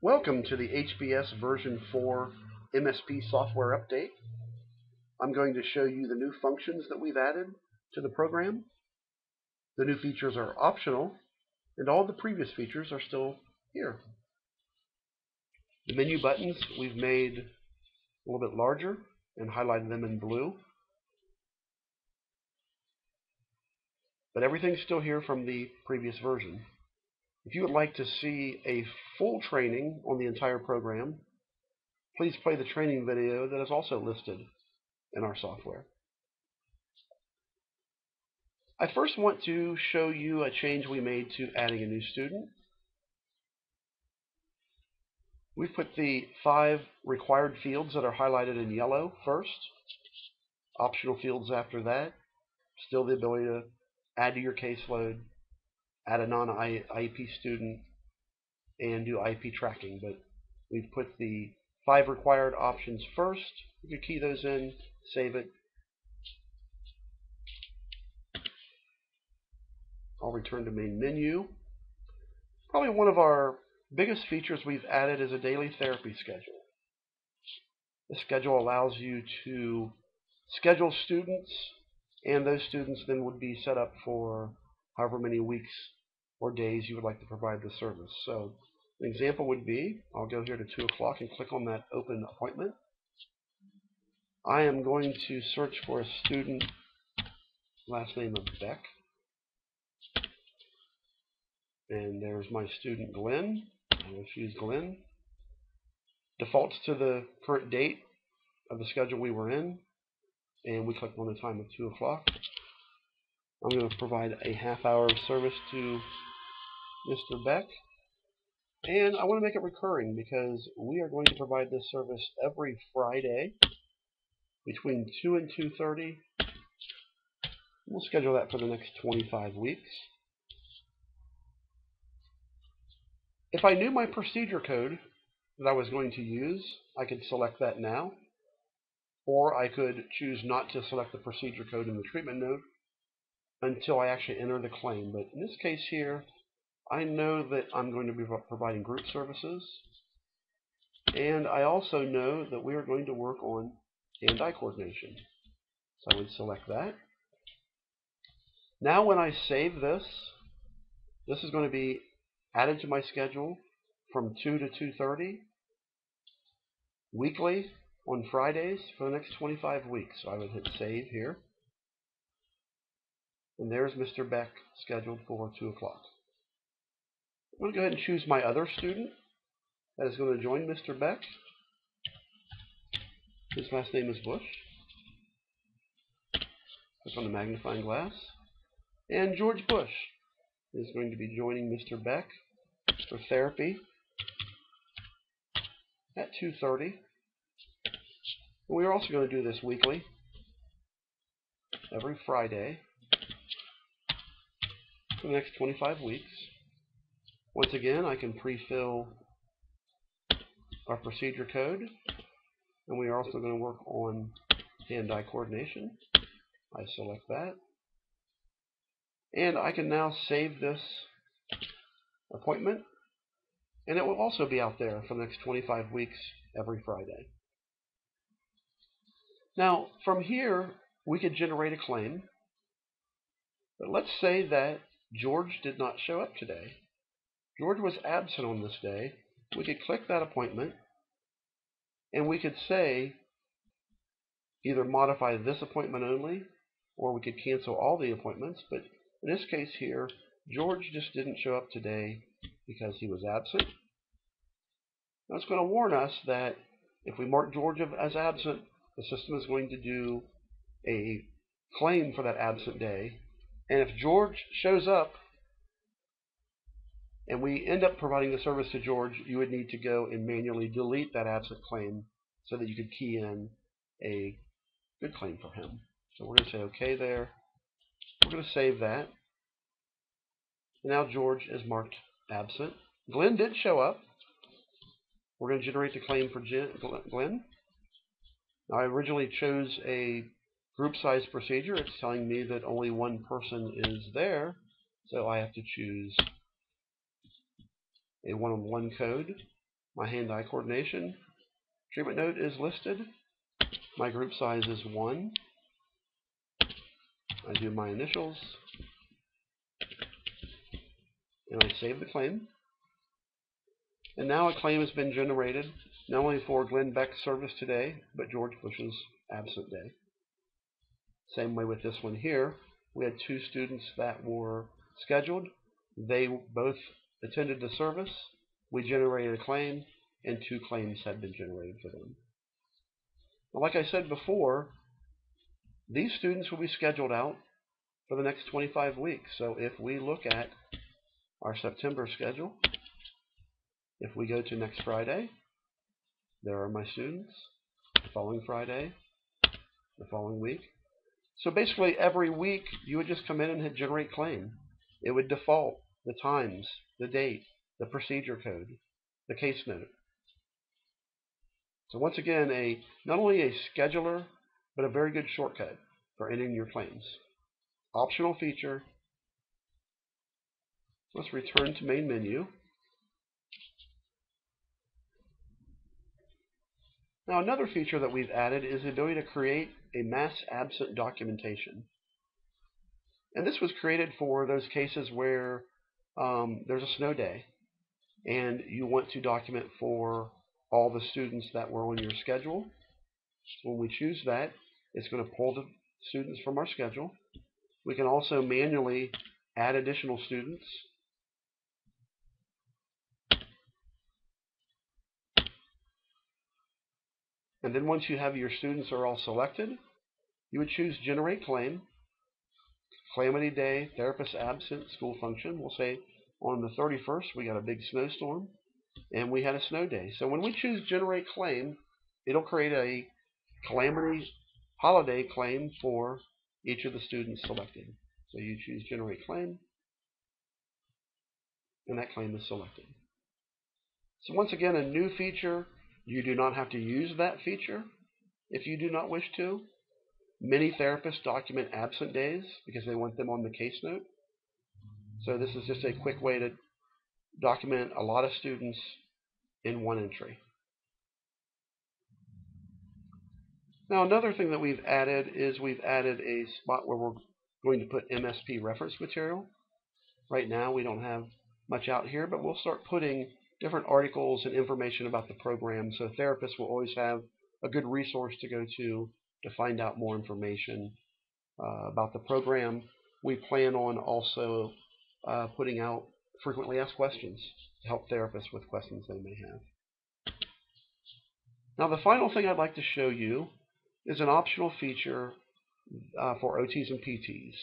Welcome to the HBS version 4 MSP software update. I'm going to show you the new functions that we've added to the program. The new features are optional, and all the previous features are still here. The menu buttons we've made a little bit larger and highlighted them in blue. But everything's still here from the previous version. If you would like to see a full training on the entire program, please play the training video that is also listed in our software. I first want to show you a change we made to adding a new student. We've put the 5 required fields that are highlighted in yellow first, optional fields after that, still the ability to add to your caseload, add a non-IEP student, and do IEP tracking. But we've put the 5 required options first. You can key those in, save it. I'll return to main menu. Probably one of our biggest features we've added is a daily therapy schedule. The schedule allows you to schedule students, and those students then would be set up for however many weeks or days you would like to provide the service. So an example would be, I'll go here to 2 o'clock and click on that open appointment. I am going to search for a student, last name of Beck. And there's my student Glenn. I'll choose Glenn. Defaults to the current date of the schedule we were in, and we click on the time of 2 o'clock. I'm going to provide a half-hour of service to Mr. Beck, and I want to make it recurring because we are going to provide this service every Friday between 2 and 2:30. We'll schedule that for the next 25 weeks. If I knew my procedure code that I was going to use, I could select that now, or I could choose not to select the procedure code in the treatment note until I actually enter the claim. But in this case here, I know that I'm going to be providing group services, and I also know that we are going to work on hand-eye coordination. So I would select that. Now when I save this, this is going to be added to my schedule from 2 to 2:30 weekly on Fridays for the next 25 weeks. So I would hit save here. And there's Mr. Beck scheduled for 2 o'clock. I'm going to go ahead and choose my other student that is going to join Mr. Beck. His last name is Bush. Click on the magnifying glass. And George Bush is going to be joining Mr. Beck for therapy at 2:30. We are also going to do this weekly, every Friday, for the next 25 weeks. Once again, I can pre-fill our procedure code, and we are also going to work on hand-eye coordination. I select that. And I can now save this appointment, and it will also be out there for the next 25 weeks every Friday. Now, from here, we could generate a claim, but let's say that George did not show up today. George was absent on this day. We could click that appointment, and we could say either modify this appointment only, or we could cancel all the appointments. But in this case here, George just didn't show up today because he was absent. Now it's going to warn us that if we mark George as absent, the system is going to do a claim for that absent day. And if George shows up and we end up providing the service to George, you would need to go and manually delete that absent claim so that you could key in a good claim for him. So we're going to say OK there. We're going to save that. Now George is marked absent. Glenn did show up. We're going to generate the claim for Glenn. Now I originally chose a group size procedure. It's telling me that only one person is there, so I have to choose a one-on-one code. My hand-eye coordination treatment note is listed. My group size is 1. I do my initials, and I save the claim. And now a claim has been generated, not only for Glenn Beck's service today, but George Bush's absent day. Same way with this one here. We had 2 students that were scheduled. They both attended the service. We generated a claim, and 2 claims have been generated for them. Now, like I said before, these students will be scheduled out for the next 25 weeks. So if we look at our September schedule, if we go to next Friday, there are my students. The following Friday, the following week. So basically every week you would just come in and hit generate claim. It would default the times, the date, the procedure code, the case note. So once again, not only a scheduler, but a very good shortcut for entering your claims. Optional feature. Let's return to main menu. Now another feature that we've added is the ability to create a mass absent documentation. And this was created for those cases where there's a snow day and you want to document for all the students that were on your schedule. When we choose that, it's going to pull the students from our schedule. We can also manually add additional students. And then once you have your students are all selected, you would choose Generate Claim, Calamity Day, Therapist Absent, School Function. We'll say on the 31st we got a big snowstorm and we had a snow day. So when we choose Generate Claim, it'll create a Calamity Holiday claim for each of the students selected. So you choose Generate Claim, and that claim is selected. So once again, a new feature. You do not have to use that feature if you do not wish to. Many therapists document absent days because they want them on the case note. So this is just a quick way to document a lot of students in one entry. Now another thing that we've added is we've added a spot where we're going to put MSP reference material. Right now we don't have much out here, but we'll start putting different articles and information about the program, so therapists will always have a good resource to go to find out more information about the program. We plan on also putting out frequently asked questions to help therapists with questions they may have. Now the final thing I'd like to show you is an optional feature for OTs and PTs,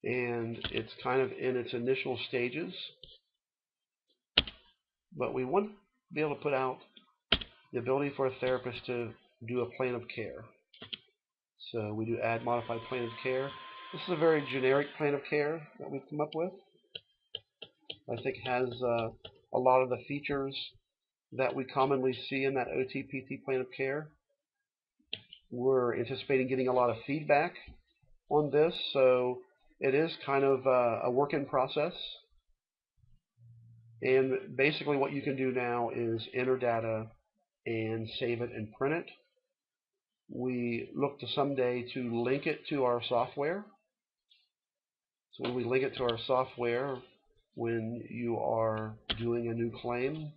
and it's kind of in its initial stages. But we want to be able to put out the ability for a therapist to do a plan of care. So we do add modified plan of care. This is a very generic plan of care that we've come up with. I think has a lot of the features that we commonly see in that OT-PT plan of care. We're anticipating getting a lot of feedback on this, so it is kind of a work in process. And basically what you can do now is enter data and save it and print it. We look to someday to link it to our software. So when we link it to our software, when you are doing a new claim,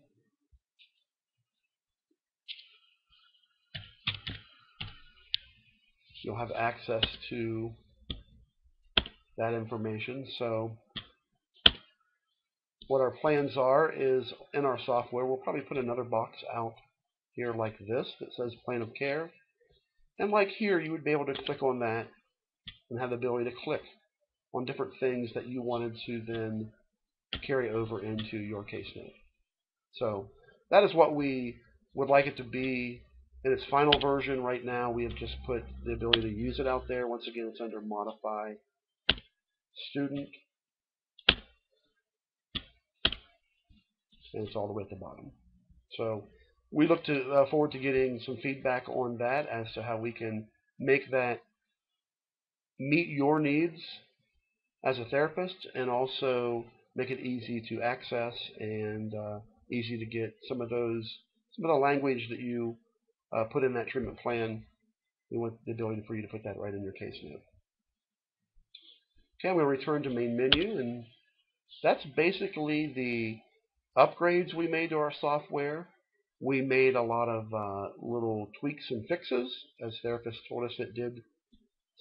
you'll have access to that information. So what our plans are is in our software, we'll probably put another box out here like this that says plan of care. And like here, you would be able to click on that and have the ability to click on different things that you wanted to then carry over into your case note. So that is what we would like it to be in its final version. Right now, we have just put the ability to use it out there. Once again, it's under Modify Student, and it's all the way at the bottom. So we look to forward to getting some feedback on that as to how we can make that meet your needs as a therapist and also make it easy to access and easy to get some of the language that you put in that treatment plan. We want the ability for you to put that right in your case note. Okay, I'm going to return to main menu, and that's basically the upgrades we made to our software. We made a lot of little tweaks and fixes as therapists told us it did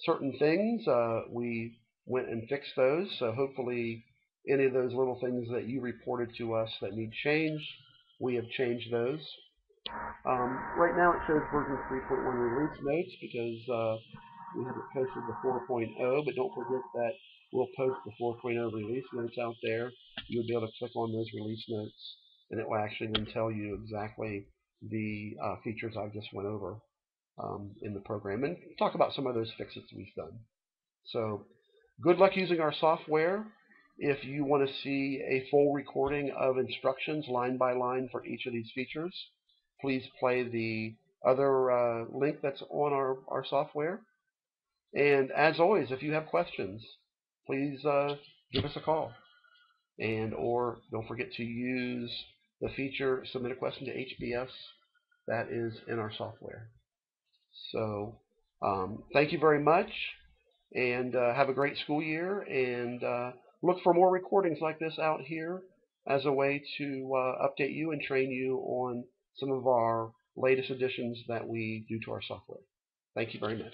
certain things. We went and fixed those, so hopefully any of those little things that you reported to us that need change, we have changed those. Right now it shows version 3.1 release notes because we haven't posted the 4.0, but don't forget that we'll post the 4.0 release notes out there. You'll be able to click on those release notes, and it will actually then tell you exactly the features I just went over in the program, and talk about some of those fixes we've done. So good luck using our software. If you want to see a full recording of instructions line by line for each of these features, please play the other link that's on our software. And as always, if you have questions, please give us a call. And or don't forget to use the feature Submit a Question to HBS that is in our software. So thank you very much, and have a great school year, and look for more recordings like this out here as a way to update you and train you on some of our latest additions that we do to our software. Thank you very much.